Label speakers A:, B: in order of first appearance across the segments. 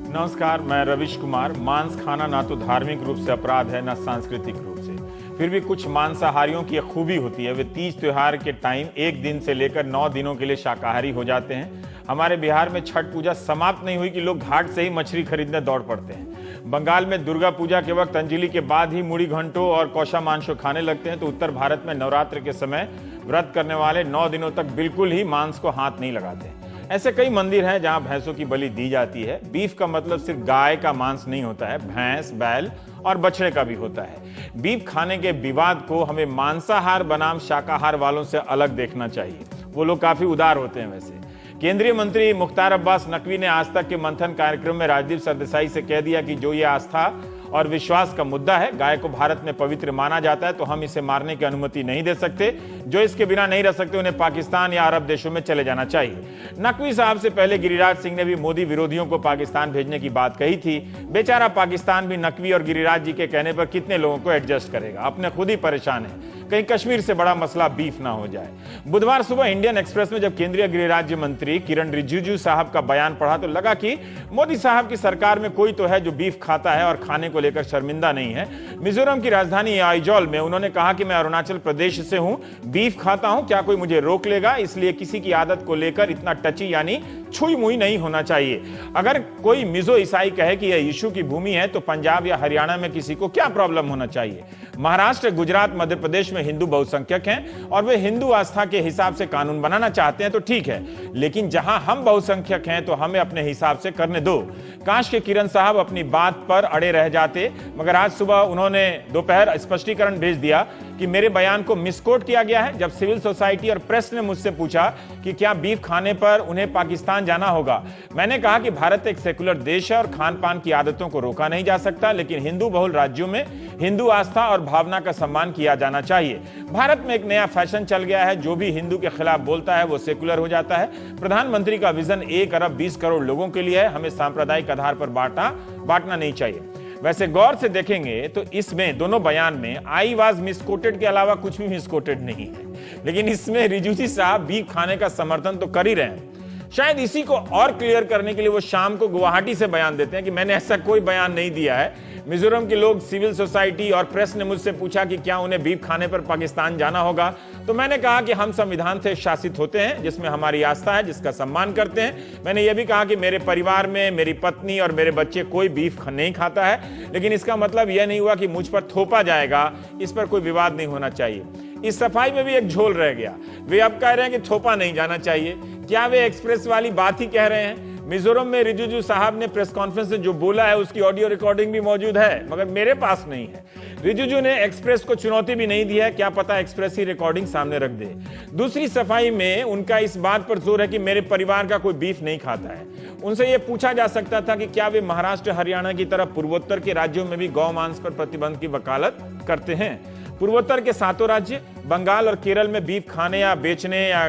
A: नमस्कार, मैं रविश कुमार। मांस खाना ना तो धार्मिक रूप से अपराध है, ना सांस्कृतिक रूप से। फिर भी कुछ मांसाहारियों की एक खूबी होती है, वे तीज त्योहार के टाइम 1 दिन से लेकर 9 दिनों के लिए शाकाहारी हो जाते हैं। हमारे बिहार में छठ पूजा समाप्त नहीं हुई कि लोग घाट से ही मछली खरीदने दौड़ पड़ते हैं। बंगाल में दुर्गा पूजा के वक्त अंजलि के बाद ही मुड़ी घंटों और कौशा मांसो खाने लगते हैं, तो उत्तर भारत में नवरात्र के समय व्रत करने वाले 9 दिनों तक बिल्कुल ही मांस को हाथ नहीं लगाते। ऐसे कई मंदिर हैं जहां भैंसों की बलि दी जाती है। बीफ का मतलब सिर्फ गाय का मांस नहीं होता है, भैंस, बैल और बछड़े का भी होता है। बीफ खाने के विवाद को हमें मांसाहार बनाम शाकाहार वालों से अलग देखना चाहिए। वो लोग काफी उदार होते हैं। वैसे केंद्रीय मंत्री मुख्तार अब्बास नकवी ने आज तक के मंथन कार्यक्रम में राजदीप सरदेसाई से कह दिया कि जो ये आस्था और विश्वास का मुद्दा है, गाय को भारत में पवित्र माना जाता है, तो हम इसे मारने की अनुमति नहीं दे सकते। जो इसके बिना नहीं रह सकते उन्हें पाकिस्तान या अरब देशों में चले जाना चाहिए। नकवी साहब से पहले गिरिराज सिंह ने भी मोदी विरोधियों को पाकिस्तान भेजने की बात कही थी। बेचारा पाकिस्तान भी नकवी और गिरिराज जी के कहने पर कितने लोगों को एडजस्ट करेगा, अपने खुद ही परेशान है। कहीं कश्मीर से बड़ा मसला बीफ ना हो जाए। बुधवार सुबह इंडियन एक्सप्रेस में जब केंद्रीय गृह राज्य मंत्री किरण रिजिजू साहब का बयान पढ़ा तो लगा कि मोदी साहब की सरकार में कोई तो है जो बीफ खाता है और खाने को लेकर शर्मिंदा नहीं है। मिजोरम की राजधानी आइजॉल में उन्होंने कहा कि मैं अरुणाचल प्रदेश से हूं, बीफ खाता हूं, क्या कोई मुझे रोक लेगा? इसलिए किसी की आदत को लेकर इतना टची यानी छुई मुई नहीं होना चाहिए। अगर कोई मिजो ईसाई कहे कि यह यीशु की भूमि है तो पंजाब या हरियाणा में किसी को क्या प्रॉब्लम होना चाहिए? महाराष्ट्र, गुजरात, मध्य प्रदेश में हिंदू बहुसंख्यक हैं और वे हिंदू आस्था के हिसाब से कानून बनाना चाहते हैं तो ठीक है, लेकिन जहां हम बहुसंख्यक हैं तो हमें अपने हिसाब से करने दो। काश के किरण साहब अपनी बात पर अड़े रह जाते, मगर आज सुबह उन्होंने दोपहर स्पष्टीकरण भेज दिया कि मेरे बयान को मिसकोट किया गया है। जब सिविल सोसाइटी और प्रेस ने मुझसे पूछा कि क्या बीफ खाने पर उन्हें पाकिस्तान जाना होगा, मैंने कहा कि भारत एक सेकुलर देश है और खान पान की आदतों को रोका नहीं जा सकता, लेकिन हिंदू बहुल राज्यों में हिंदू आस्था और भावना का सम्मान किया जाना चाहिए। भारत में एक नया फैशन चल गया है, जो भी हिंदू के खिलाफ बोलता है वो सेकुलर हो जाता है। प्रधानमंत्री का विजन 1 अरब 20 करोड़ लोगों के लिए है, हमें सांप्रदायिक आधार पर बांटना नहीं चाहिए। वैसे गौर से देखेंगे तो इसमें दोनों बयान में आई वाज मिसकोटेड के अलावा कुछ भी मिसकोटेड नहीं है, लेकिन इसमें रिजिजू साहब बीफ खाने का समर्थन तो कर ही रहे हैं। शायद इसी को और क्लियर करने के लिए वो शाम को गुवाहाटी से बयान देते हैं कि मैंने ऐसा कोई बयान नहीं दिया है। मिजोरम के लोग, सिविल सोसाइटी और प्रेस ने मुझसे पूछा कि क्या उन्हें बीफ खाने पर पाकिस्तान जाना होगा, तो मैंने कहा कि हम संविधान से शासित होते हैं जिसमें हमारी आस्था है, जिसका सम्मान करते हैं। मैंने यह भी कहा कि मेरे परिवार में मेरी पत्नी और मेरे बच्चे कोई बीफ नहीं खाता है, लेकिन इसका मतलब यह नहीं हुआ कि मुझ पर थोपा जाएगा। इस पर कोई विवाद नहीं होना चाहिए। इस सफाई में भी एक झोल रह गया। वे अब कह रहे हैं कि थोपा नहीं जाना चाहिए। क्या वे एक्सप्रेस वाली बात ही कह रहे हैं? मिजोरम में रिजिजू साहब ने प्रेस कॉन्फ्रेंस में जो बोला है उसकी ऑडियो रिकॉर्डिंग भी मौजूद है, मगर मेरे पास नहीं है। रिजिजू ने एक्सप्रेस को चुनौती भी नहीं दी है, क्या पता एक्सप्रेस ही रिकॉर्डिंग सामने रख दे। दूसरी सफाई में उनका इस बात पर जोर है कि मेरे परिवार का कोई बीफ नहीं खाता है। उनसे यह पूछा जा सकता था कि क्या वे महाराष्ट्र, हरियाणा की तरह पूर्वोत्तर के राज्यों में भी गौ मांस पर प्रतिबंध की वकालत करते हैं। पूर्वोत्तर के 7 राज्य, बंगाल और केरल में बीफ खाने या बेचने या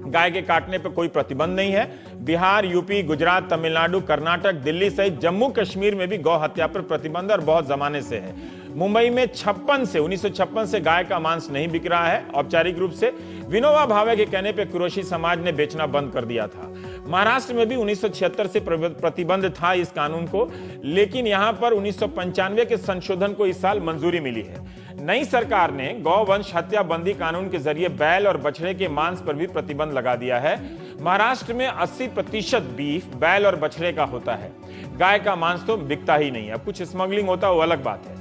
A: गाय के काटने पर कोई प्रतिबंध नहीं है। बिहार, यूपी, गुजरात, तमिलनाडु, कर्नाटक, दिल्ली सहित जम्मू कश्मीर में भी गौ हत्या पर प्रतिबंध और बहुत जमाने से है। मुंबई में 1956 से गाय का मांस नहीं बिक रहा है औपचारिक रूप से। विनोबा भावे के कहने पर कुरैशी समाज ने बेचना बंद कर दिया था। महाराष्ट्र में भी 1976 से प्रतिबंध था इस कानून को, लेकिन यहां पर 1995 के संशोधन को इस साल मंजूरी मिली है। नई सरकार ने गौवंश हत्या बंदी कानून के जरिए बैल और बछड़े के मांस पर भी प्रतिबंध लगा दिया है। महाराष्ट्र में 80% बीफ बैल और बछड़े का होता है। गाय का मांस तो बिकता ही नहीं है। अब कुछ स्मगलिंग होता है वो अलग बात है,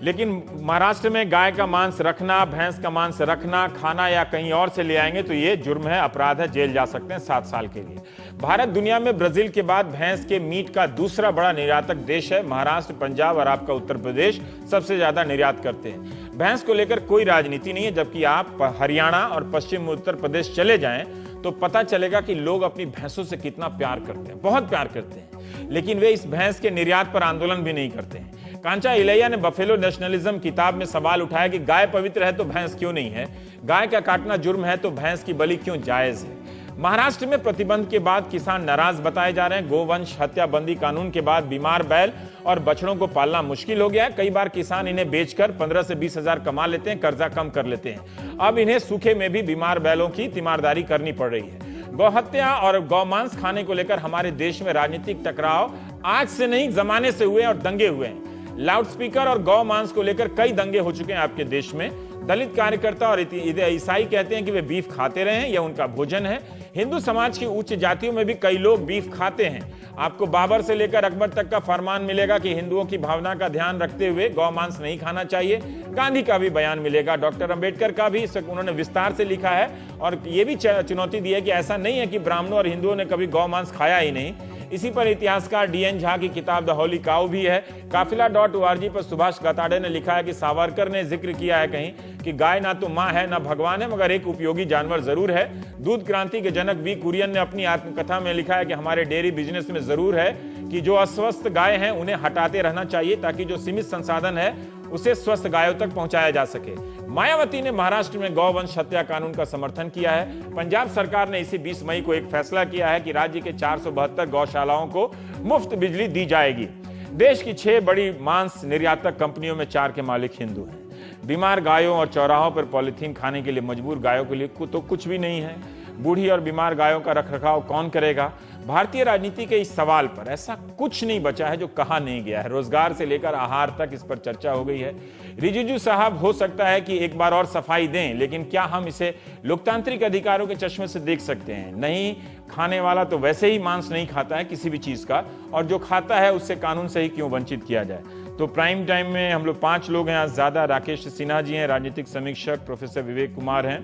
A: लेकिन महाराष्ट्र में गाय का मांस रखना, भैंस का मांस रखना, खाना या कहीं और से ले आएंगे तो ये जुर्म है, अपराध है, जेल जा सकते हैं 7 साल के लिए। भारत दुनिया में ब्राजील के बाद भैंस के मीट का दूसरा बड़ा निर्यातक देश है। महाराष्ट्र, पंजाब और आपका उत्तर प्रदेश सबसे ज्यादा निर्यात करते हैं। भैंस को लेकर कोई राजनीति नहीं है, जबकि आप हरियाणा और पश्चिम उत्तर प्रदेश चले जाएं तो पता चलेगा कि लोग अपनी भैंसों से कितना प्यार करते हैं, बहुत प्यार करते हैं, लेकिन वे इस भैंस के निर्यात पर आंदोलन भी नहीं करते हैं। कांचा इलैया ने बफेलो नेशनलिज्म किताब में सवाल उठाया कि गाय पवित्र है तो भैंस क्यों नहीं है? गाय का काटना जुर्म है तो भैंस की बलि क्यों जायज है? महाराष्ट्र में प्रतिबंध के बाद किसान नाराज बताए जा रहे हैं। गोवंश हत्या बंदी कानून के बाद बीमार बैल और बछड़ों को पालना मुश्किल हो गया है। कई बार किसान इन्हें बेचकर 15 से 20 हजार कमा लेते हैं, कर्जा कम कर लेते हैं। अब इन्हें सूखे में भी बीमार बैलों की तीमारदारी करनी पड़ रही है। गौहत्या और गौमांस खाने को लेकर हमारे देश में राजनीतिक टकराव आज से नहीं, जमाने से हुए और दंगे हुए हैं। लाउडस्पीकर और गौमांस को लेकर कई दंगे हो चुके हैं आपके देश में। दलित कार्यकर्ता और ईसाई कहते हैं कि वे बीफ खाते रहे हैं, यह उनका भोजन है। हिंदू समाज की उच्च जातियों में भी कई लोग बीफ खाते हैं। आपको बाबर से लेकर अकबर तक का फरमान मिलेगा कि हिंदुओं की भावना का ध्यान रखते हुए गौमांस नहीं खाना चाहिए। गांधी का भी बयान मिलेगा, डॉक्टर अंबेडकर का भी, उन्होंने विस्तार से लिखा है और ये भी चुनौती दी है कि ऐसा नहीं है कि ब्राह्मणों और हिंदुओं ने कभी गौमांस खाया ही नहीं। इसी पर इतिहासकार डीएन झा की किताब द होली काऊ भी है। काफिला.org पर सुभाष गताड़े ने लिखा है कि सावरकर ने जिक्र किया है कहीं कि गाय ना तो मां है ना भगवान है, मगर एक उपयोगी जानवर जरूर है। दूध क्रांति के जनक वी कुरियन ने अपनी आत्मकथा में लिखा है कि हमारे डेयरी बिजनेस में जरूर है कि जो अस्वस्थ गाय हैं उन्हें हटाते रहना चाहिए ताकि जो सीमित संसाधन है उसे स्वस्थ गायों तक पहुंचाया जा सके। मायावती ने महाराष्ट्र में गौवंश हत्या कानून का समर्थन किया है। पंजाब सरकार ने इसी 20 मई को एक फैसला किया है कि राज्य के 472 गौशालाओं को मुफ्त बिजली दी जाएगी। देश की 6 बड़ी मांस निर्यातक कंपनियों में 4 के मालिक हिंदू हैं। बीमार गायों और चौराहों पर पॉलीथीन खाने के लिए मजबूर गायों के लिए तो कुछ भी नहीं है। बूढ़ी और बीमार गायों का रखरखाव कौन करेगा? भारतीय राजनीति के इस सवाल पर ऐसा कुछ नहीं बचा है जो कहा नहीं गया है। रोजगार से लेकर आहार तक इस पर चर्चा हो गई है। रिजिजू साहब हो सकता है कि एक बार और सफाई दें, लेकिन क्या हम इसे लोकतांत्रिक अधिकारों के चश्मे से देख सकते हैं? नहीं, खाने वाला तो वैसे ही मांस नहीं खाता है किसी भी चीज का, और जो खाता है उससे कानून से ही क्यों वंचित किया जाए। तो प्राइम टाइम में हम लोग 5 लोग हैं आज ज्यादा। राकेश सिन्हा जी हैं, राजनीतिक समीक्षक, प्रोफेसर विवेक कुमार हैं,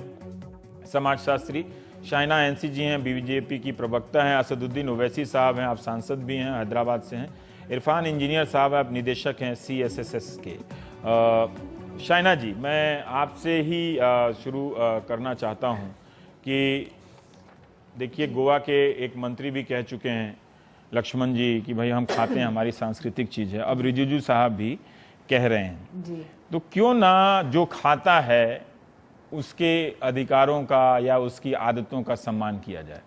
A: समाजशास्त्री, शाइना एनसी जी हैं, बीजेपी की प्रवक्ता हैं, असदुद्दीन ओवैसी साहब हैं, आप सांसद भी हैं, हैदराबाद से हैं, इरफान इंजीनियर साहब आप निदेशक हैं CSSS के। शाइना जी, मैं आपसे ही शुरू करना चाहता हूं कि देखिए, गोवा के एक मंत्री भी कह चुके हैं, लक्ष्मण जी, कि भाई हम खाते हैं, हमारी सांस्कृतिक चीज है। अब रिजिजू साहब भी कह रहे हैं जी। तो क्यों ना जो खाता है उसके अधिकारों का या उसकी आदतों का सम्मान किया जाए।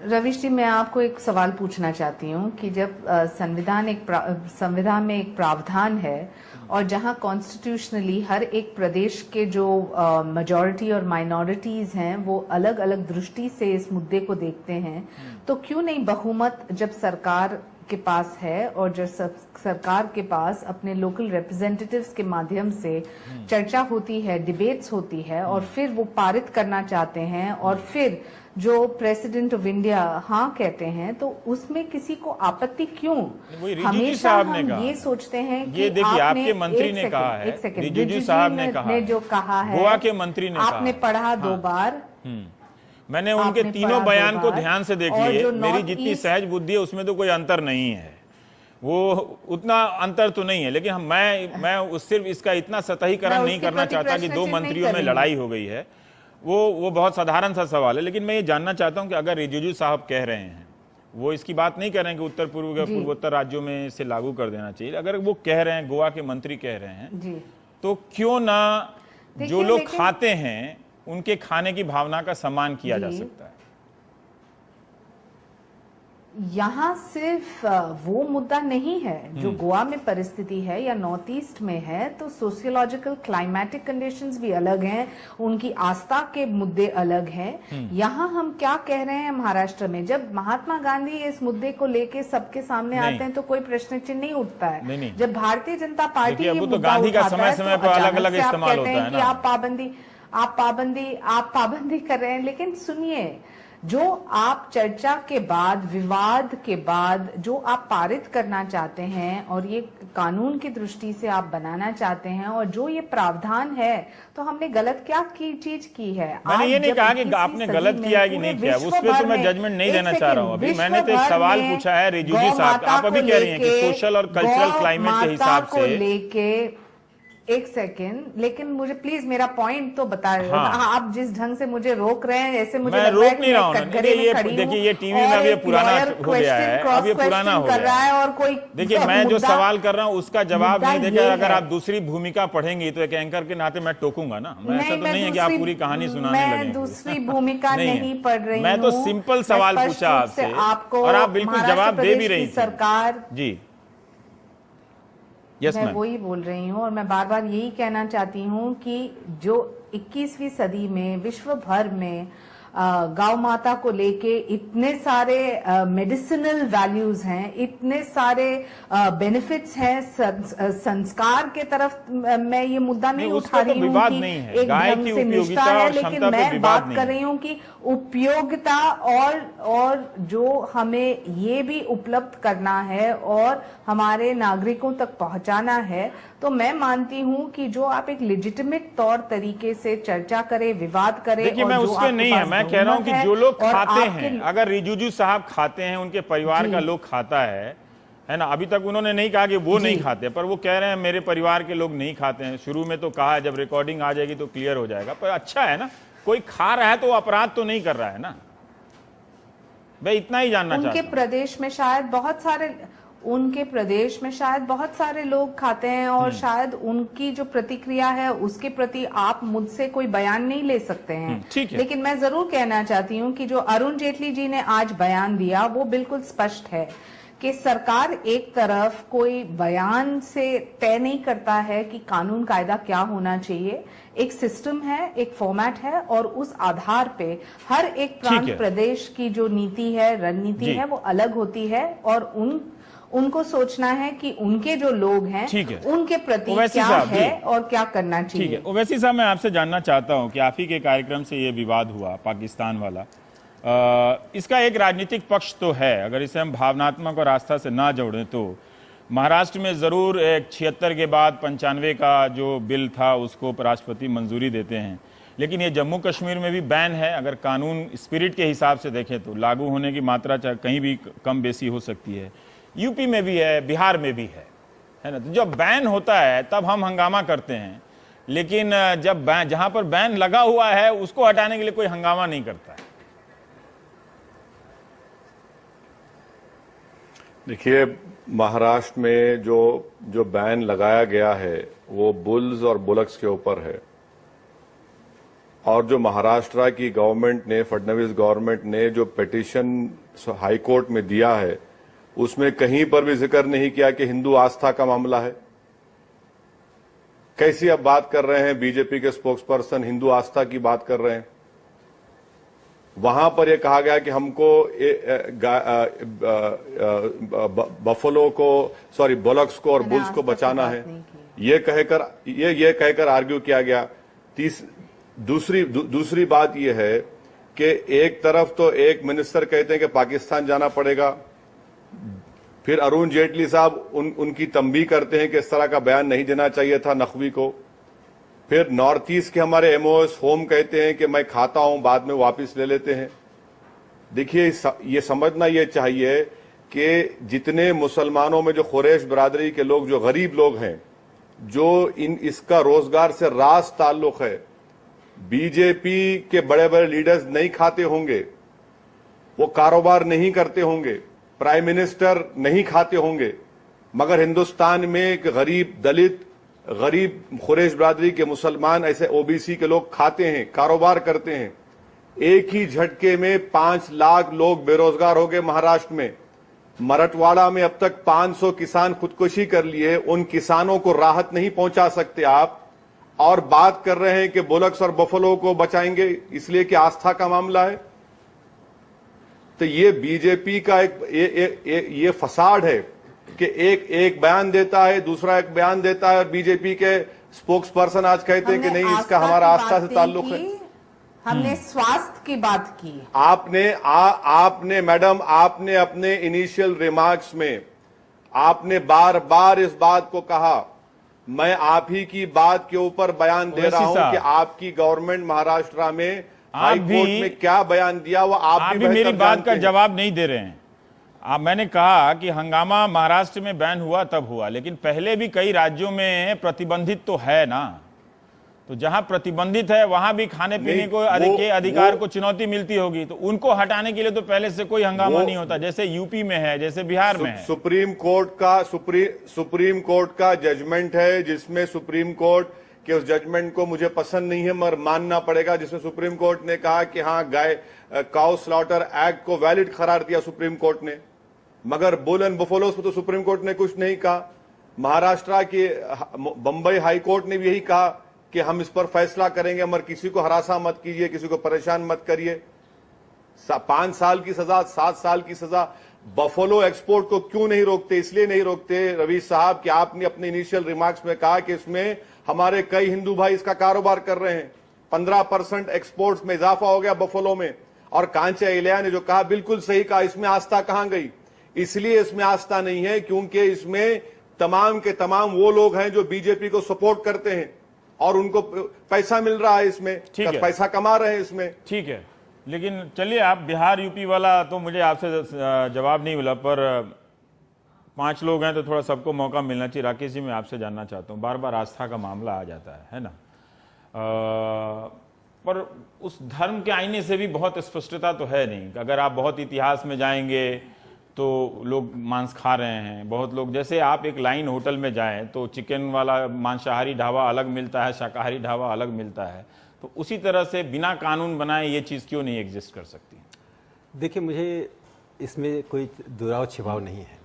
B: रविश जी, मैं आपको एक सवाल पूछना चाहती हूँ कि जब संविधान में एक प्रावधान है और जहाँ कॉन्स्टिट्यूशनली हर एक प्रदेश के जो मेजॉरिटी और माइनॉरिटीज हैं वो अलग अलग दृष्टि से इस मुद्दे को देखते हैं, तो क्यों नहीं बहुमत जब सरकार के पास है और जब सरकार के पास अपने लोकल रिप्रेजेंटेटिव्स के माध्यम से चर्चा होती है, डिबेट्स होती है और फिर वो पारित करना चाहते हैं और फिर जो प्रेसिडेंट ऑफ इंडिया हाँ कहते हैं, तो उसमें किसी को आपत्ति क्यों? हमेशा हम ये सोचते हैं कि
A: ये देखिए, आपके मंत्री ने कहा है, रिजिजू साहब ने कहा,
B: जो कहा है,
A: गोवा के मंत्री ने
B: आपने पढ़ा 2 बार।
A: मैंने उनके तीनों बयान को ध्यान से देख लिए। मेरी जितनी सहज बुद्धि है उसमें तो कोई अंतर नहीं है, वो उतना अंतर तो नहीं है, लेकिन मैं सिर्फ इसका इतना सतहीकरण नहीं करना चाहता कि 2 मंत्रियों में लड़ाई हो गई है। वो बहुत साधारण सा सवाल है, लेकिन मैं ये जानना चाहता हूं कि अगर रिजिजू साहब कह रहे हैं, वो इसकी बात नहीं कर रहे हैं कि उत्तर पूर्वोत्तर राज्यों में इसे लागू कर देना चाहिए, अगर वो कह रहे हैं, गोवा के मंत्री कह रहे हैं, तो क्यों ना जो लोग खाते हैं उनके खाने की भावना का सम्मान किया जा सकता है।
B: यहाँ सिर्फ वो मुद्दा नहीं है जो गोवा में परिस्थिति है या नॉर्थ ईस्ट में है, तो सोशियोलॉजिकल क्लाइमेटिक कंडीशंस भी अलग हैं, उनकी आस्था के मुद्दे अलग हैं। यहाँ हम क्या कह रहे हैं महाराष्ट्र में, जब महात्मा गांधी इस मुद्दे को लेके सबके सामने आते हैं तो कोई प्रश्न चिन्ह नहीं उठता है। जब भारतीय जनता पार्टी ये मुद्दा उठाता है तो अलग-अलग इस्तेमाल होता है कि आप पाबंदी कर रहे हैं। लेकिन सुनिए, जो आप चर्चा के बाद, विवाद के बाद जो आप पारित करना चाहते हैं और ये कानून की दृष्टि से आप बनाना चाहते हैं, और जो ये प्रावधान है, तो हमने गलत क्या चीज की है?
A: मैंने ये नहीं कहा कि आपने गलत किया है कि नहीं किया, उस पर तो मैं जजमेंट नहीं देना चाह रहा हूँ। अभी मैंने तो एक सवाल पूछा है रिजिजू साहब, आप अभी कह रही हैं कि सोशल और कल्चरल क्लाइमेट के हिसाब से
B: लेके एक सेकेंड, लेकिन मुझे प्लीज मेरा पॉइंट तो बता रहे हो। आप जिस ढंग से मुझे रोक रहे हैं, ऐसे मुझे
A: मैं रोक नहीं रहा हूँ। देखिए, ये टीवी में अभी पुराना हो गया है, अभी पुराना हो गया है। और कोई देखिए, मैं जो सवाल कर रहा हूँ उसका जवाब नहीं देकर अगर आप दूसरी भूमिका पढ़ेंगी तो एक एंकर के नाते मैं टोकूंगा ना। मैं ऐसा तो नहीं है कि आप पूरी कहानी सुनाने लगे।
B: मैं दूसरी भूमिका नहीं पढ़ रही हूँ,
A: मैं तो सिंपल सवाल पूछा आपसे और आप बिल्कुल जवाब दे भी रही थी।
B: सरकार
A: जी यस
B: मैं
A: मैम।
B: वही बोल रही हूँ और मैं बार बार यही कहना चाहती हूँ कि जो 21वीं सदी में विश्व भर में गौ माता को लेके इतने सारे मेडिसिनल वैल्यूज हैं, इतने सारे बेनिफिट्स हैं, संस्कार के तरफ मैं ये मुद्दा नहीं
A: उसका
B: उठा
A: तो
B: रही हूँ
A: विवाद
B: कि
A: नहीं है।
B: एक
A: गाय
B: ढंग
A: की
B: से निष्ठा
A: उपयोगिता
B: है,
A: और
B: लेकिन
A: क्षमता पे
B: मैं
A: विवाद
B: बात
A: नहीं
B: कर
A: है।
B: रही हूँ कि उपयोगिता और जो हमें ये भी उपलब्ध करना है और हमारे नागरिकों तक पहुंचाना है, तो मैं मानती हूं कि जो आप एक लेजिटिमेट तौर तरीके से चर्चा करें, विवाद करें।
A: देखिए,
B: और
A: मैं
B: जो
A: उसमें
B: आपके
A: नहीं है,
B: पास
A: मैं कह रहा हूं कि
B: बहुमत
A: जो लोग
B: है और
A: खाते
B: आपके-
A: हैं, अगर रिजिजू साहब खाते हैं, उनके परिवार का
B: जी।
A: लोग खाता है ना। अभी तक उन्होंने नहीं कहा कि वो नहीं खाते, पर वो कह रहे हैं मेरे परिवार के लोग नहीं खाते हैं। शुरू में तो कहा, जब रिकॉर्डिंग आ जाएगी तो क्लियर हो जाएगा। पर अच्छा है ना, कोई खा रहा है तो अपराध तो नहीं कर रहा है ना। मैं इतना ही जानना चाहता
B: उनके
A: हूं।
B: प्रदेश में शायद बहुत सारे लोग खाते हैं और शायद उनकी जो प्रतिक्रिया है उसके प्रति आप मुझसे कोई बयान नहीं ले सकते हैं।
A: ठीक है।
B: लेकिन मैं जरूर कहना चाहती हूं कि जो अरुण जेटली जी ने आज बयान दिया वो बिल्कुल स्पष्ट है कि सरकार एक तरफ कोई बयान से तय नहीं करता है कि कानून कायदा क्या होना चाहिए। एक सिस्टम है, एक फॉर्मेट है और उस आधार पे हर एक प्रांत प्रदेश की जो नीति है, रणनीति है, वो अलग होती है और उनको सोचना है कि उनके जो लोग हैं उनके प्रति क्या है और क्या करना चाहिए।
A: ठीक है ओवैसी साहब, मैं आपसे जानना चाहता हूं कि आप ही के कार्यक्रम से ये विवाद हुआ पाकिस्तान वाला, इसका एक राजनीतिक पक्ष तो है। अगर इसे हम भावनात्मक और आस्था से ना जोड़ें तो महाराष्ट्र में जरूर एक 76 के बाद 95 का जो बिल था उसको राष्ट्रपति मंजूरी देते हैं, लेकिन ये जम्मू कश्मीर में भी बैन है। अगर कानून स्पिरिट के हिसाब से देखें तो लागू होने की मात्रा चाहे कहीं भी कम बेसी हो सकती है। यूपी में भी है, बिहार में भी है ना। तो जब बैन होता है तब हम हंगामा करते हैं, लेकिन जब जहां पर बैन लगा हुआ है उसको हटाने के लिए कोई हंगामा नहीं करता है।
C: देखिए, महाराष्ट्र में जो बैन लगाया गया है वो बुल्स और बुलक्स के ऊपर है, और जो महाराष्ट्र की गवर्नमेंट ने, फडणवीस गवर्नमेंट ने जो पिटीशन हाई कोर्ट में दिया है उसमें कहीं पर भी जिक्र नहीं किया कि हिंदू आस्था का मामला है। कैसी अब बात कर रहे हैं, बीजेपी के स्पोक्सपर्सन हिंदू आस्था की बात कर रहे हैं। वहां पर यह कहा गया कि हमको बफलो को, सॉरी बुलक्स को और बुल्स को बचाना है, ये कहकर आर्ग्यू किया गया। दूसरी बात यह है कि एक तरफ तो एक मिनिस्टर कहते हैं कि पाकिस्तान जाना पड़ेगा, फिर अरुण जेटली साहब उनकी तंबीह करते हैं कि इस तरह का बयान नहीं देना चाहिए था नकवी को। फिर नॉर्थ ईस्ट के हमारे एमओएस होम कहते हैं कि मैं खाता हूं, बाद में वापस ले लेते हैं। देखिए, ये समझना ये चाहिए कि जितने मुसलमानों में जो कुरैश बरादरी के लोग, जो गरीब लोग हैं, जो इसका रोजगार से रास ताल्लुक है, बीजेपी के बड़े बड़े लीडर्स नहीं खाते होंगे, वो कारोबार नहीं करते होंगे, प्राइम मिनिस्टर नहीं खाते होंगे, मगर हिंदुस्तान में एक गरीब दलित, गरीब कुरैश बरादरी के मुसलमान, ऐसे ओबीसी के लोग खाते हैं, कारोबार करते हैं। एक ही झटके में 5 लाख लोग बेरोजगार हो गए महाराष्ट्र में। मराठवाड़ा में अब तक 500 किसान खुदकुशी कर लिए। उन किसानों को राहत नहीं पहुंचा सकते आप, और बात कर रहे हैं कि बुलक्स और बफलो को बचाएंगे इसलिए कि आस्था का मामला है। तो ये बीजेपी का ये फसाड है कि एक बयान देता है, दूसरा एक बयान देता है, और बीजेपी के स्पोक्स पर्सन आज कहते हैं कि नहीं, इसका हमारा आस्था से ताल्लुक है।
B: हमने स्वास्थ्य की बात की।
C: आपने मैडम, आपने अपने इनिशियल रिमार्क्स में आपने बार बार इस बात को कहा। मैं आप ही की बात के ऊपर बयान दे रहा हूं कि आपकी गवर्नमेंट महाराष्ट्र में हाई कोर्ट में क्या बयान दिया वो आप भी
A: मेरी बात का जवाब नहीं दे रहे हैं। मैंने कहा कि हंगामा महाराष्ट्र में बैन हुआ तब हुआ, लेकिन पहले भी कई राज्यों में प्रतिबंधित तो है ना। तो जहां प्रतिबंधित है वहां भी खाने पीने को अधिकार को चुनौती मिलती होगी, तो उनको हटाने के लिए तो पहले से कोई हंगामा नहीं होता, जैसे यूपी में है, जैसे बिहार में है।
C: सुप्रीम कोर्ट का जजमेंट है, जिसमें सुप्रीम कोर्ट के उस जजमेंट को मुझे पसंद नहीं है मगर मानना पड़ेगा, जिसमें सुप्रीम कोर्ट ने कहा कि हां, काउ स्लॉटर एक्ट को वैलिड करार दिया सुप्रीम कोर्ट ने, मगर बुल एंड बफेलोस पर तो सुप्रीम कोर्ट ने कुछ नहीं कहा। महाराष्ट्र की बंबई हाई कोर्ट ने भी यही कहा कि हम इस पर फैसला करेंगे, मगर किसी को हरासा मत कीजिए, किसी को परेशान मत करिए। 5 साल की सजा, 7 साल की सजा। बफेलो एक्सपोर्ट को क्यों नहीं रोकते? इसलिए नहीं रोकते रवीश साहब कि आपने अपने इनिशियल रिमार्क्स में कहा कि इसमें हमारे कई हिंदू भाई इसका कारोबार कर रहे हैं। 15% एक्सपोर्ट्स में इजाफा हो गया बफेलो में। और कांचे इलिया ने जो कहा बिल्कुल सही कहा, इसमें आस्था कहां गई? इसलिए इसमें आस्था नहीं है क्योंकि इसमें तमाम के तमाम वो लोग हैं जो बीजेपी को सपोर्ट करते हैं और उनको पैसा मिल रहा है, इसमें पैसा कमा रहे हैं इसमें।
A: ठीक है, लेकिन चलिए, आप बिहार यूपी वाला तो मुझे आपसे जवाब नहीं मिला, पर 5 लोग हैं तो थोड़ा सबको मौका मिलना चाहिए। राकेश जी, मैं आपसे जानना चाहता हूं, बार बार आस्था का मामला आ जाता है ना, पर उस धर्म के आईने से भी बहुत स्पष्टता तो है नहीं। अगर आप बहुत इतिहास में जाएंगे तो लोग मांस खा रहे हैं, बहुत लोग, जैसे आप एक लाइन होटल में जाएं तो चिकन वाला मांसाहारी ढाबा अलग मिलता है, शाकाहारी ढाबा अलग मिलता है, तो उसी तरह से बिना कानून बनाए ये चीज़ क्यों नहीं एग्जिस्ट कर सकती?
D: देखिए, मुझे इसमें कोई दुराव छिपाव नहीं है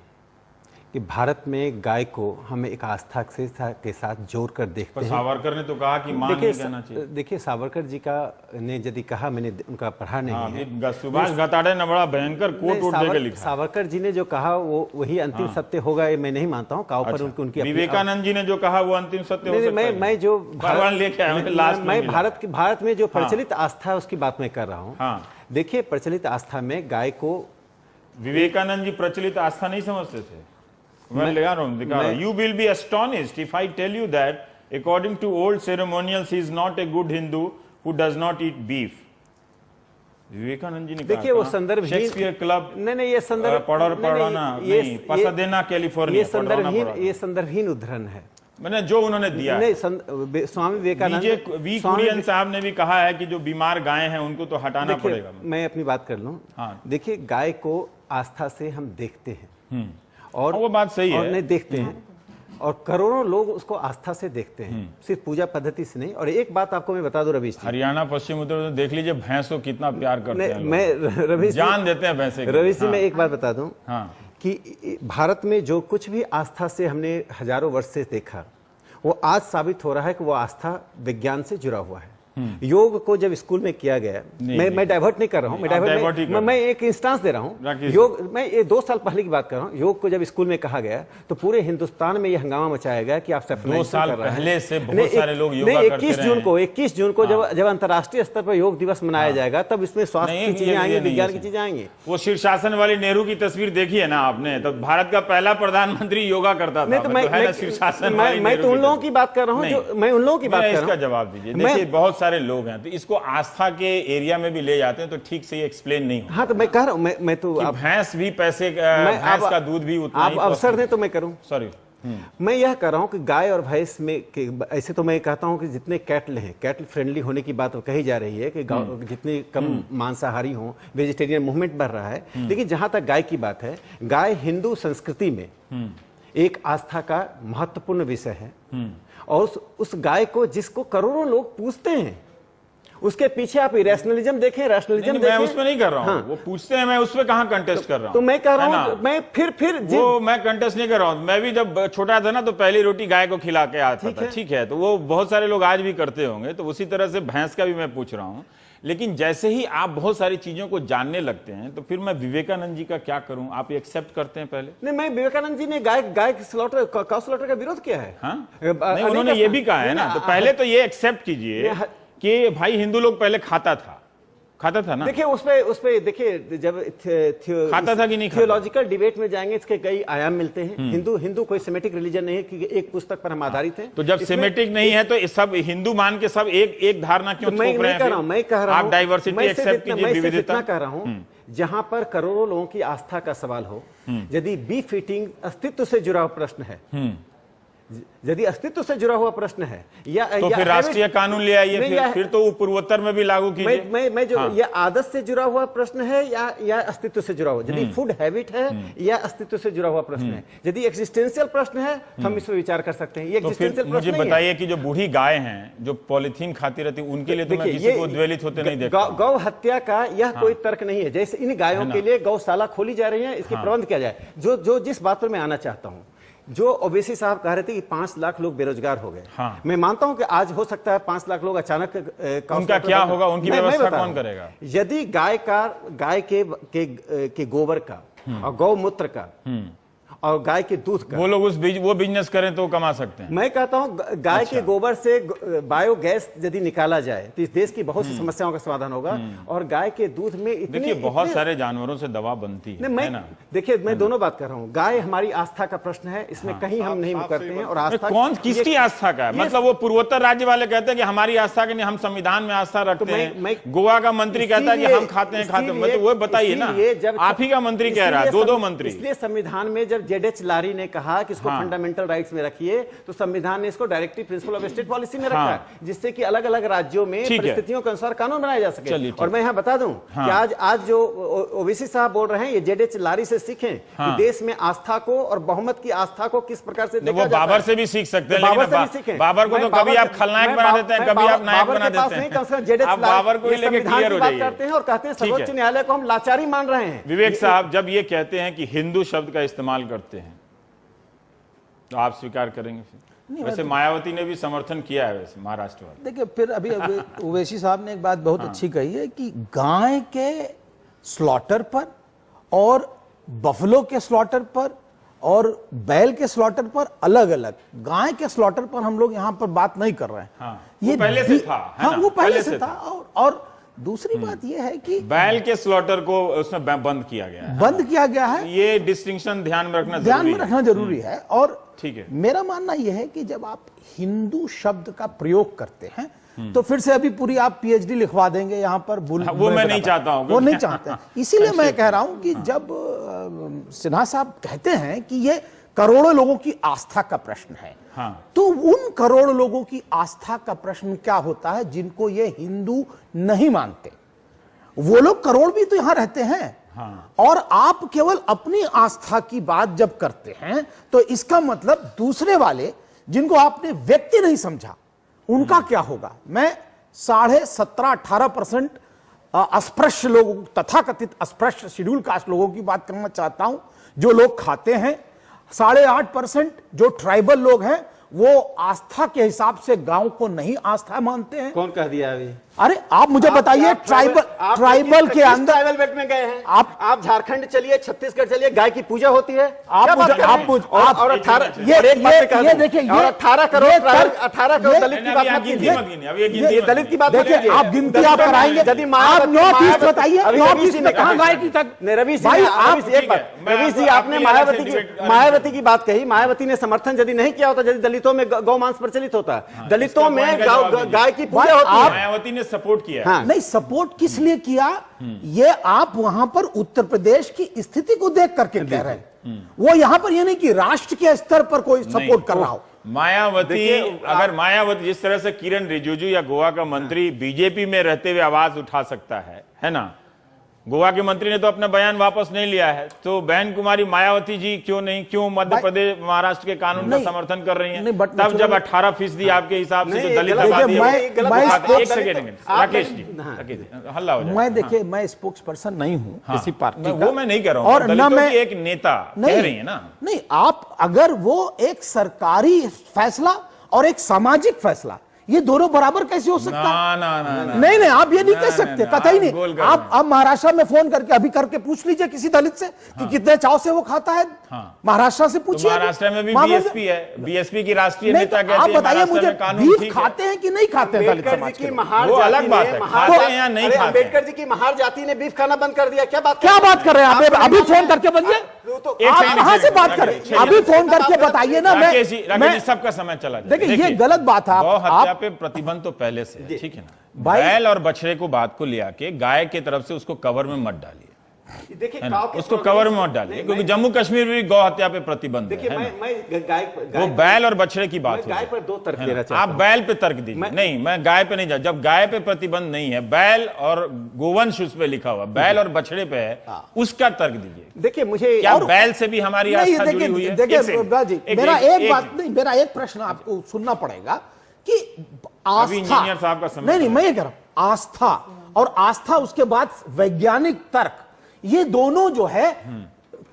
D: कि भारत में गाय को हम एक आस्था के साथ जोड़ कर देखते हैं।
A: सावरकर ने तो कहा कि मां नहीं कहना चाहिए।
D: देखिए, सावरकर जी का ने यदि कहा, मैंने उनका पढ़ा नहीं है।
A: सुभाष घताड़े ने बड़ा भयंकर कोट उठ देकर लिखा।
D: सावरकर जी ने जो कहा वो वही अंतिम सत्य होगा, ये मैं नहीं मानता हूँ। काउ पर उनकी
A: विवेकानंद जी ने जो कहा वो अंतिम सत्य हो सकता है।
D: मैं जो
A: मैं
D: भारत में जो प्रचलित आस्था है उसकी बात मैं कर रहा हूँ। देखिए, प्रचलित आस्था में गाय को,
A: विवेकानंद जी प्रचलित आस्था नहीं समझते थे। You will be astonished if I tell you that according to old ceremonials he is not a good Hindu who does not eat beef. Vivekananda ji ने कहा।
D: देखिए, वो संदर्भ
A: शेक्सपियर क्लब,
D: नहीं, ये संदर्भ
A: पढ़ना, पसादेना कैलिफोर्निया,
D: ये संदर्भहीन उद्धरण है,
A: मैंने जो उन्होंने दिया।
D: नहीं, स्वामी विवेकानंद,
A: वी कुरियन साहब ने भी कहा है कि जो बीमार गाय हैं उनको तो हटाना पड़ेगा।
D: मैं अपनी बात कर लूं। देखिए, गाय को आस्था से हम देखते हैं और
A: वो बात सही है,
D: नहीं देखते हैं, और करोड़ों लोग उसको आस्था से देखते हैं, सिर्फ पूजा पद्धति से नहीं। और एक बात आपको मैं बता दूं रवीश जी,
A: हरियाणा, पश्चिम उत्तर प्रदेश देख लीजिए, भैंस को कितना प्यार करते हैं।
D: मैं रवीश
A: जान देते हैं भैंसे।
D: रवीश जी, मैं एक बात बता दूं कि भारत में जो कुछ भी आस्था से हमने हजारों वर्ष से देखा, वो आज साबित हो रहा है कि वो आस्था विज्ञान से जुड़ा हुआ है। योग को जब स्कूल में किया गया, मैं डाइवर्ट नहीं कर रहा हूं, मैं एक इंस्टांस दे रहा हूं। योग, मैं ये 2 साल पहले की बात कर रहा हूं। योग को जब स्कूल में कहा गया तो पूरे हिंदुस्तान में ये हंगामा मचाया गया कि आप
A: 2 साल पहले से बहुत सारे लोग योगा करते रहे।
D: 21 जून को जब अंतर्राष्ट्रीय स्तर पर योग दिवस मनाया जाएगा, तब इसमें स्वास्थ्य की चीजें आएंगी, विज्ञान की चीजें आएंगी।
A: वो शीर्षासन वाली नेहरू की तस्वीर देखी है ना आपने? तो भारत का पहला प्रधानमंत्री योगा करता था।
D: मैं तो उन लोगों की बात कर रहा हूँ, मैं उन लोगों की बात कर रहा हूँ।
A: इसका जवाब दीजिए। देखिए, बहुत सारे लोग हैं तो इसको आस्था के एरिया में भी ले जाते हैं, तो ठीक से ये एक्सप्लेन नहीं होता।
D: हाँ, तो मैं कह रहा हूं, मैं तो
A: भैंस भी पैसे, भैंस का दूध भी उतना
D: आप अवसर दें तो मैं करूं।
A: सॉरी,
D: मैं यह कह रहा हूं कि गाय और भैंस में ऐसे तो मैं कहता हूं कि जितने कैटल हैं, कैटल फ्रेंडली होने की बात कही जा रही है कि जितने कम मांसाहारी हों, वेजिटेरियन मूवमेंट बढ़ रहा है। लेकिन जहां तक गाय की बात है, गाय हिंदू संस्कृति में एक आस्था का महत्वपूर्ण विषय है। और उस गाय को जिसको करोड़ों लोग पूजते हैं, उसके पीछे आप रैशनलिज्म देखें, रैशनलिज्म देखें।
A: मैं उसमें नहीं कर रहा हूं। वो पूछते हैं, मैं उसमें कहां कंटेस्ट कर रहा हूं?
D: तो मैं कह रहा हूं, मैं फिर
A: वो मैं कंटेस्ट नहीं कर रहा हूं। मैं भी जब छोटा था ना तो पहली रोटी गाय को खिला के आता था। ठीक है, तो वो बहुत सारे लोग आज भी करते होंगे, तो उसी तरह से भैंस का भी मैं पूछ रहा हूं। लेकिन जैसे ही आप बहुत सारी चीजों को जानने लगते हैं, तो फिर मैं विवेकानंद जी का क्या करूं? आप एक्सेप्ट करते हैं पहले?
D: नहीं, मैं विवेकानंद जी ने गाय स्लॉटर, काउ स्लॉटर का विरोध किया है।
A: नहीं, उन्होंने ये भी कहा है ना, तो पहले तो ये एक्सेप्ट कीजिए कि भाई हिंदू लोग पहले खाता था ना।
D: देखिए, उसपे देखिए, जब
A: खाता था कि नहीं,
D: थियोलॉजिकल डिबेट में जाएंगे, इसके कई आयाम मिलते हैं। हिंदू कोई सेमेटिक रिलीजन नहीं है कि एक पुस्तक पर हम आधारित हैं।
A: तो जब सेमेटिक नहीं है तो सब हिंदू मान के सब एक धारणा क्यों थोप रहे हैं?
D: मैं कह रहा हूं,
A: आप डाइवर्सिटी एक्सेप्ट कीजिए, विविधता।
D: कह रहा हूं, जहां पर करोड़ों लोगों की आस्था का सवाल हो, यदि बीफ ईटिंग अस्तित्व से जुड़ा हुआ प्रश्न है, यदि अस्तित्व से जुड़ा हुआ प्रश्न है,
A: तो फिर राष्ट्रीय कानून ले आइए, फिर तो पूर्वोत्तर में भी लागू कीजिए।
D: मैं जो यह आदत से जुड़ा हुआ प्रश्न है या अस्तित्व से जुड़ा हुआ, यदि फूड हैबिट है या अस्तित्व से जुड़ा हुआ प्रश्न है, यदि एक्जिस्टेंशियल प्रश्न है तो हम इस पर विचार कर सकते हैं। ये एक्जिस्टेंशियल प्रश्न
A: मुझे बताइए कि जो बूढ़ी गाय हैं, जो पॉलिथीन खाती रहती, उनके लिए तो मैं किसी को उद्वेलित होते नहीं देखता।
D: गौ हत्या का यह कोई तर्क नहीं है। जैसे इन गायों के लिए गौशाला खोली जा रही है, इसकी प्रबंध किया जाए। जो जिस बात पर मैं आना चाहता हूं, जो ओवैसी साहब कह रहे थे कि 5 लाख लोग बेरोजगार हो गए।
A: हाँ।
D: मैं मानता हूं कि आज हो सकता है 5 लाख लोग अचानक
A: उनका क्या होगा, उनकी व्यवस्था कौन करेगा?
D: यदि गाय के गोबर का और गौमूत्र का और गाय के दूध का
A: वो लोग वो बिजनेस करें तो कमा सकते हैं।
D: मैं कहता हूं गाय के गोबर से बायोगैस यदि निकाला जाए तो इस देश की बहुत सी समस्याओं का समाधान होगा। और गाय के दूध में
A: देखिए बहुत सारे जानवरों से दवा बनती है ना।
D: देखिए मैं दोनों बात कर रहा हूं। गाय हमारी आस्था का प्रश्न है, इसमें कहीं हम नहीं मुकरते हैं। और आस्था
A: कौन किसकी आस्था का है? मतलब वो पूर्वोत्तर राज्य वाले कहते हैं कि हमारी आस्था के नहीं, हम संविधान में आस्था रखते हैं। गोवा का मंत्री कहता है कि हम खाते हैं मतलब वो बताइए ना, आप ही का मंत्री कह रहा है, दो मंत्री।
D: इसलिए संविधान में जब जेड.एच. लारी ने कहा कि इसको फंडामेंटल राइट्स में रखिए, तो संविधान ने इसको directive principle of state policy में रखा है, जिससे कि अलग अलग राज्यों में परिस्थितियों के अनुसार कानून बनाया जा सके। और मैं यहां बता दूं कि आज जो ओवैसी साहब बोल रहे हैं, ये जेड.एच. लारी से सीखें कि देश में आस्था को और बहुमत की आस्था को किस प्रकार से देखा जाता है।
A: बाबर से भी सीख सकते हैं, लेकिन बाबर को तो कभी आप खलनायक बना देते हैं, कभी आप नायक बना देते हैं। आप बाबर को ही लेके क्लियर हो जाइए।
D: करते हैं और कहते हैं सर्वोच्च न्यायालय को हम लाचारी मान रहे हैं।
A: विवेक साहब जब ये कहते हैं कि हिंदू शब्द का इस्तेमाल करते हैं तो आप स्वीकार करेंगे? फिर वैसे मायावती ने भी समर्थन किया है वैसे महाराष्ट्र वाले।
E: देखिए फिर अभी ओवैसी साहब ने एक बात बहुत अच्छी कही है कि गाय के स्लॉटर पर और बफलो के स्लॉटर पर और बैल के स्लॉटर पर अलग अलग, गाय के स्लॉटर पर हम लोग यहाँ पर बात नहीं कर रहे हैं।
A: ये पहले से था,
E: हाँ वो पहले से था। और दूसरी बात यह है कि
A: बैल के स्लॉटर को उसमें बंद किया गया है। ये डिस्टिंक्शन ध्यान में रखना
E: जरूरी है। और
A: ठीक है,
E: मेरा मानना यह है कि जब आप हिंदू शब्द का प्रयोग करते हैं तो फिर से अभी पूरी आप पीएचडी लिखवा देंगे यहाँ पर।
A: वो मैं नहीं चाहता हूं,
E: वो नहीं चाहते। इसीलिए मैं कह रहा हूं कि जब सिन्हा साहब कहते हैं कि ये करोड़ों लोगों की आस्था का प्रश्न है, तो उन करोड़ों लोगों की आस्था का प्रश्न क्या होता है जिनको ये हिंदू नहीं मानते? वो लोग करोड़ भी तो यहां रहते हैं। और आप केवल अपनी आस्था की बात जब करते हैं तो इसका मतलब दूसरे वाले जिनको आपने व्यक्ति नहीं समझा उनका क्या होगा? मैं 17.5-18% अस्पृश्य लोगों, तथाकथित अस्पृश्य शेड्यूल कास्ट लोगों की बात करना चाहता हूं, जो लोग खाते हैं। 8.5% जो ट्राइबल लोग हैं वो आस्था के हिसाब से गांव को नहीं आस्था मानते हैं।
D: कौन कह दिया अभी?
E: अरे आप मुझे बताइए, ट्राइबल के अंदर
D: ट्राइबल बेल्ट में गए हैं आप झारखंड चलिए, छत्तीसगढ़ चलिए, गाय की पूजा होती है।
E: आप ये देखिए,
D: 18 करोड़ दलित की बात मत कीजिए। दलित की बात
E: देखिए, आप गिनती आप कराएंगे। यदि आप नॉर्थ ईस्ट बताइए, नॉर्थ ईस्ट में कहां गाय की तक?
D: रवि जी आपने मायावती की बात कही। मायावती ने समर्थन यदि नहीं किया होता, यदि दलितों में गौ मांस प्रचलित होता, दलितों में गाय की पूजा होती है,
A: मायावती ने सपोर्ट किया।
E: हाँ। नहीं, सपोर्ट किस लिए किया ये आप वहां पर उत्तर प्रदेश की स्थिति को देख करके कह रहे हैं। वो यहां पर ये नहीं कि राष्ट्र के स्तर पर कोई सपोर्ट कर रहा हो।
A: मायावती, अगर मायावती जिस तरह से किरण रिजिजू या गोवा का मंत्री बीजेपी में रहते हुए आवाज उठा सकता है ना, गोवा के मंत्री ने तो अपना बयान वापस नहीं लिया है, तो बहन कुमारी मायावती जी क्यों मध्य प्रदेश महाराष्ट्र के कानून का समर्थन कर रही हैं? तब जब 18% आपके हिसाब से जो दलित आबादी है। एक सेकेंड राकेश जी, हल्ला हो जाए।
E: मैं देखिए, मैं स्पोक्स पर्सन नहीं हूं किसी पार्टी का,
A: वो मैं नहीं कह रहा हूं, और न मैं एक नेता कह रही है ना।
E: नहीं, आप अगर वो एक सरकारी फैसला और एक सामाजिक फैसला, ये दोनों बराबर कैसे हो सकता है? नहीं, आप ये नहीं कह सकते, कतई नहीं। आप महाराष्ट्र में फोन करके अभी करके पूछ लीजिए किसी दलित से कि कितने चाव से वो खाता है। महाराष्ट्र से पूछिए।
A: महाराष्ट्र में भी बीएसपी है, बीएसपी की राष्ट्रीय नेता कहते हैं।
E: आप बताइए मुझे, बीफ खाते हैं कि नहीं खाते हैं दलित समाज के?
A: वो अलग बात है, खाते हैं या नहीं खाते।
D: अम्बेडकर जी की महार जाति ने बीफ खाना बंद कर दिया। क्या बात
E: कर रहे हैं आप? अभी फोन करके बनिए, आप कहां से बात करें? अभी फोन करके बताइए ना।
A: मैं सबका समय चला जाए।
E: देखिए, ये गलत बात है।
A: गौ हत्या पे प्रतिबंध तो पहले से, ठीक है ना। बैल और बछड़े को बात को लिया के गाय के तरफ से उसको कवर में मत डालिए, देखिए उसको कवर में मत डालिए, क्योंकि जम्मू कश्मीर में भी गौ हत्या पे प्रतिबंध है। वो बैल और बछड़े की बात है।
D: गाय पर 2 तर्क देना चाहता
A: हूं। आप बैल पे तर्क दीजिए। नहीं, मैं गाय पे नहीं जा। जब गाय पे प्रतिबंध नहीं है, बैल और गोवंश उस पे लिखा हुआ, बैल और बछड़े पे है, उसका तर्क दीजिए।
D: देखिए, मुझे
A: क्या बैल से भी हमारी आस्था जुड़ी हुई है?
E: देखिए, मेरा एक प्रश्न आपको सुनना पड़ेगा कि आस्था,
A: इंजीनियर साहब का समय
E: नहीं, मैं ये कह रहा हूं, आस्था और आस्था, उसके बाद वैज्ञानिक तर्क, ये दोनों जो है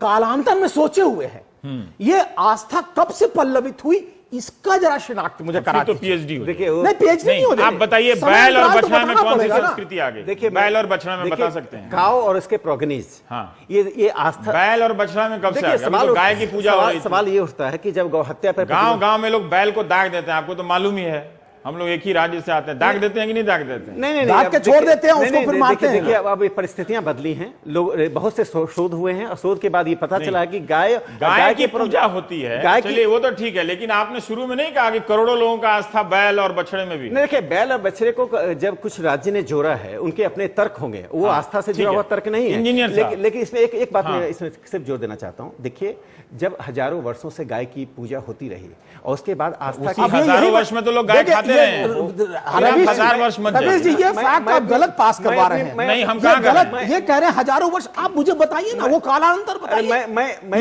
E: कालांतर में सोचे हुए हैं। ये आस्था कब से पल्लवित हुई, इसका जरा शिनाख्त मुझे करा
A: तो
E: दीजिए।
A: पीएचडी हो
D: देखिए
E: नहीं, पीएचडी नहीं हो
A: आप बताइए
E: समय
A: बैल और
E: अंतराल तो
A: बछड़ा में
E: बताना
A: कौन सी
E: पड़ेगा ना।
A: संस्कृति आ गई?
D: देखिए
A: बैल और बछड़ा में
D: देखिए,
A: बता सकते हैं।
D: गांव और इसके प्रोगनीज,
A: हाँ।
D: ये आस्था।
A: बैल और बछड़ा में कब से आ
D: देखिए
A: गया? अभी तो गाय की पूजा हो रही थी।
D: सवाल ये उठता है कि जब गौ हत्या पर
A: गांव गांव में लोग बैल को दाग देते हैं, आपको तो मालूम ही है। हम लोग एक ही राज्य से आते हैं, दाग देते हैं कि नहीं दाग देते हैं?
D: नहीं
E: दाग
D: अब
E: के
D: देखिए-
E: छोड़ देते हैं,
D: नहीं,
E: उसको
D: नहीं,
E: फिर
D: देखिए-
E: मारते हैं।
D: देखिए अब ये परिस्थितियां बदली हैं, लोग बहुत से शोध हुए हैं और शोध के बाद ये पता चला है कि
A: गाय की पूजा होती है,
D: गाय
A: चलिए वो तो ठीक है, लेकिन आपने शुरू में नहीं कहा कि करोड़ों लोगों का आस्था बैल और बछड़े में भी?
D: नहीं, देखिए बैल और बछड़े को जब कुछ राज्य ने जोड़ा है, उनके अपने तर्क होंगे, वो आस्था से
A: ठीक
D: जुड़ा
A: है।
D: हुआ तर्क नहीं है।
A: इंजीनियर साहब।
D: लेकिन इसमें एक बात
A: हाँ।
D: मैं इसमें सिर्फ जोर देना चाहता हूं। देखिए जब हजारों वर्षों से गाय की पूजा होती रही और उसके बाद आस्था की
E: अब ये
A: हजारों
E: यही
A: वर्ष में तो लोग गाय
E: देखिए,
A: खाते
E: ये-
A: रहे हैं।
E: रवीश-
A: हजार वर्ष मत
E: रवीश जी,
A: जाइए।
E: ये फैक्ट आप गलत पास करवा रहे हैं।
A: नहीं, हम
E: ये
A: कहाँ कर
E: गलत,
A: रहे हैं?
E: ये कह रहे हैं हजारों वर्ष। आप मुझे बताइए ना, वो कालांतर बताइए,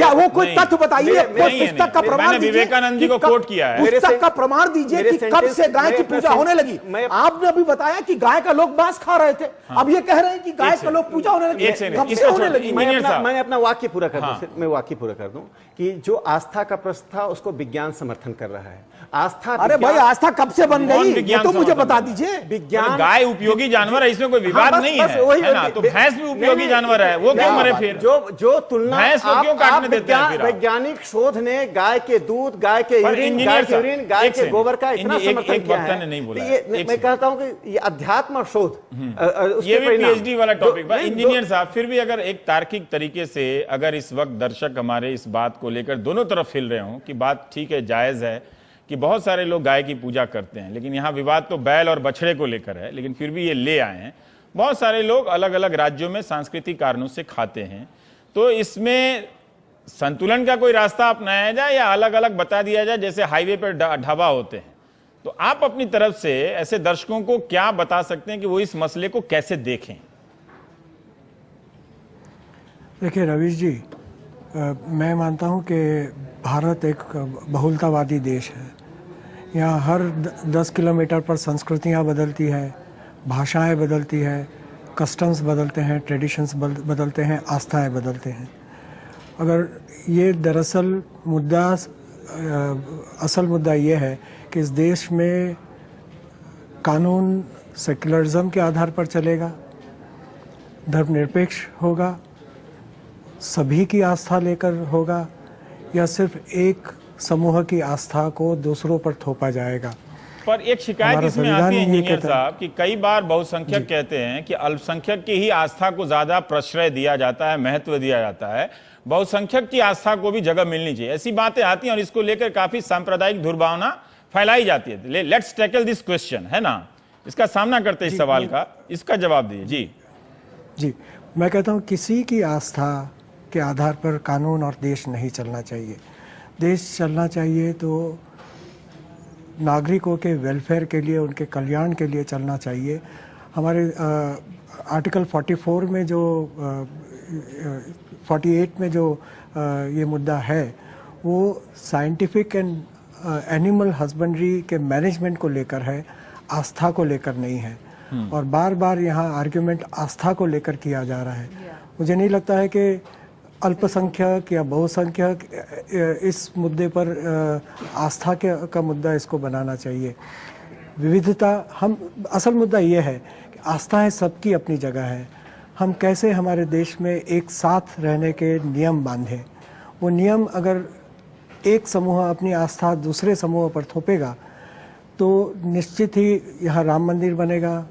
E: या वो कोई
A: नहीं,
E: तथ्य बताइए,
A: नहीं,
E: कोई
A: नहीं,
E: पुस्तक का
A: नहीं,
E: प्रमाण
A: मैंने
E: दीजिए
A: विवेकानंद जी
E: कि
A: को
E: कब-
A: कोट किया है।
E: पुस्तक का प्रमाण दीजिए
D: मेरे
E: कि कब
D: sentence-
E: से गाय की
D: मैं-
E: पूजा
D: मैं-
E: होने लगी।
D: मैं-
E: आपने अभी बताया कि गाय का लोग मांस खा रहे थे, अब ये कह रहे हैं कि गाय का लोग पूजा होने लगी।
A: एक सेकंड,
E: कब से
A: इसको
E: होने
A: छोड़-
E: लगी?
A: इंजीनियर साहब।
D: मैं अपना वाक्य पूरा कर दूं,
A: हाँ।
D: मैं वाक्य पूरा कर दूं कि जो आस्था का प्रश्न था उसको विज्ञान समर्थन कर रहा है। आस्था
E: अरे भाई,
D: विज्ञान-
E: आस्था कब से बन
A: कौन
E: गई, ये
A: विज्ञान
E: तो मुझे
A: समर्थन
E: बता
A: कर रहा है?
E: दीजिए।
D: विज्ञान
A: गाय उपयोगी जानवर है, इसमें कोई विवाद
D: हाँ,
A: नहीं
D: बस वही-
A: है ना? तो भैंस भी उपयोगी जानवर है, वो क्यों मरे फिर?
D: जो तुलना
A: भैंस को क्यों काटने देते हैं फिर आप?
D: वैज्ञानिक शोध ने गाय के दूध, गाय के
A: पर
D: यूरिन,
A: इंजीनियर
D: गाय के
A: साहब,
D: यूरिन, गाय
A: एक
D: के
A: सेकंड,
D: गोबर का इतना
A: एक
D: समर्थन किया
A: वक्ता
D: है।
A: ने नहीं बोला
D: तो
A: है,
D: ये
A: एक
D: मैं
A: सेकंड।
D: कहता हूं कि ये अध्यात्म और शोध उसके
A: ये भी
D: परिणाम-
A: पीएचडी वाला टॉपिक है।
D: नहीं,
A: इंजीनियर साहब, फिर भी अगर एक तार्किक तरीके से अगर इस वक्त दर्शक हमारे इस बात को लेकर दोनों तरफ हिल रहे हों कि बात ठीक है, जायज है कि बहुत सारे लोग गाय की पूजा करते हैं, लेकिन यहाँ विवाद तो बैल और बछड़े को लेकर है, लेकिन फिर भी ये ले आए हैं। बहुत सारे लोग अलग अलग राज्यों में सांस्कृतिक कारणों से खाते हैं, तो इसमें संतुलन का कोई रास्ता अपनाया जाए या अलग अलग बता दिया जाए, जैसे हाईवे पर ढाबा होते हैं? तो आप अपनी तरफ से ऐसे दर्शकों को क्या बता सकते हैं कि वो इस मसले को कैसे देखें?
F: देखिए रवीश जी, मैं मानता हूं कि भारत एक बहुलतावादी देश है। यहाँ हर 10 किलोमीटर पर संस्कृतियाँ बदलती है, भाषाएं बदलती है, कस्टम्स बदलते हैं, ट्रेडिशंस बदलते हैं, आस्थाएं बदलते हैं। अगर ये दरअसल मुद्दा, असल मुद्दा ये है कि इस देश में कानून सेक्युलरिज्म के आधार पर चलेगा, धर्मनिरपेक्ष होगा, सभी की आस्था लेकर होगा, या सिर्फ एक समूह की आस्था को दूसरों पर थोपा जाएगा।
A: पर एक शिकायत
F: हमारा
A: इसमें
F: संविधान
A: आती है
F: ये
A: इंजीनियर
F: कहता है।
A: साहब कि कई बार बहुसंख्यक कहते हैं कि अल्पसंख्यक की ही आस्था को ज्यादा प्रश्रय दिया जाता है, महत्व दिया जाता है, बहुसंख्यक की आस्था को भी जगह मिलनी चाहिए। ऐसी बातें आती हैं और इसको लेकर काफी सांप्रदायिक दुर्भावना फैलाई जाती है। लेट्स टैकल दिस क्वेश्चन, है ना? इसका सामना करते हैं इस सवाल का, इसका जवाब दीजिए।
F: जी, मैं कहता हूँ किसी की आस्था के आधार पर कानून और देश नहीं चलना चाहिए। देश चलना चाहिए तो नागरिकों के वेलफेयर के लिए, उनके कल्याण के लिए चलना चाहिए। हमारे आर्टिकल 44 में जो 48 में जो ये मुद्दा है, वो साइंटिफिक एंड एनिमल हस्बेंड्री के मैनेजमेंट को लेकर है, आस्था को लेकर नहीं है। और बार बार यहाँ आर्ग्यूमेंट आस्था को लेकर किया जा रहा है। मुझे नहीं लगता है कि अल्पसंख्यक या बहुसंख्यक इस मुद्दे पर आस्था का मुद्दा इसको बनाना चाहिए। विविधता, हम असल मुद्दा ये है कि आस्थाएं सबकी अपनी जगह है। हम कैसे हमारे देश में एक साथ रहने के नियम बांधें। वो नियम अगर एक समूह अपनी आस्था दूसरे समूह पर थोपेगा तो निश्चित ही यहाँ राम मंदिर बनेगा,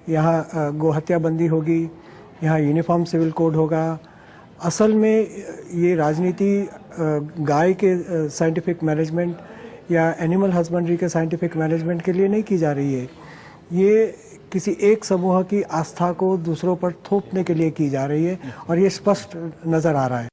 F: यहाँ गोहत्या बंदी होगी, यहाँ यूनिफॉर्म सिविल कोड होगा। असल में ये राजनीति गाय के साइंटिफिक मैनेजमेंट या एनिमल हस्बेंड्री के साइंटिफिक मैनेजमेंट के लिए नहीं की जा रही है। ये किसी एक समूह की आस्था को दूसरों पर थोपने के लिए की जा रही है और ये स्पष्ट नज़र आ रहा है।